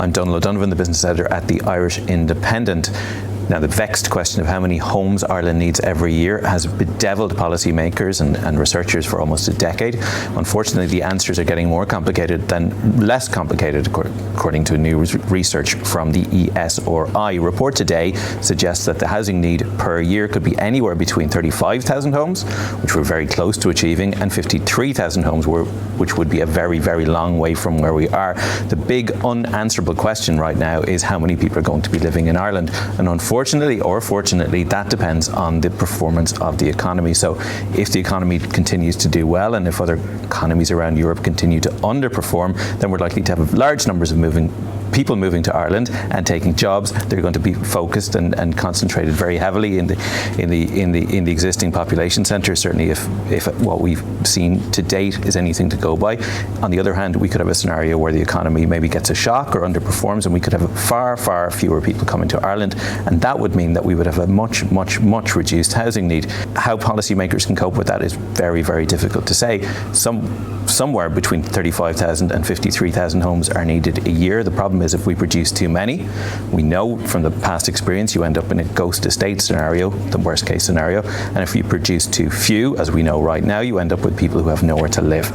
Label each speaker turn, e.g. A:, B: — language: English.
A: I'm Donald O'Donovan, the business editor at the Irish Independent. Now, the vexed question of how many homes Ireland needs every year has bedeviled policymakers and researchers for almost a decade. Unfortunately, the answers are getting more complicated than less complicated, according to new research from the ESRI. Report today suggests that the housing need per year could be anywhere between 35,000 homes, which we're very close to achieving, and 53,000 homes, which would be a very, very long way from where we are. The big unanswerable question right now is how many people are going to be living in Ireland, and unfortunately or fortunately, that depends on the performance of the economy. So if the economy continues to do well, and if other economies around Europe continue to underperform, then we're likely to have large numbers of people moving to Ireland and taking jobs. They're going to be focused and concentrated very heavily in the existing population centres. Certainly, if what we've seen to date is anything to go by. On the other hand, we could have a scenario where the economy maybe gets a shock or underperforms, and we could have far, far fewer people coming to Ireland, and that would mean that we would have a much, much, much reduced housing need. How policymakers can cope with that is very, very difficult to say. Somewhere between 35,000 and 53,000 homes are needed a year. The problem is if we produce too many, we know from the past experience you end up in a ghost estate scenario, the worst case scenario, and if you produce too few, as we know right now, you end up with people who have nowhere to live.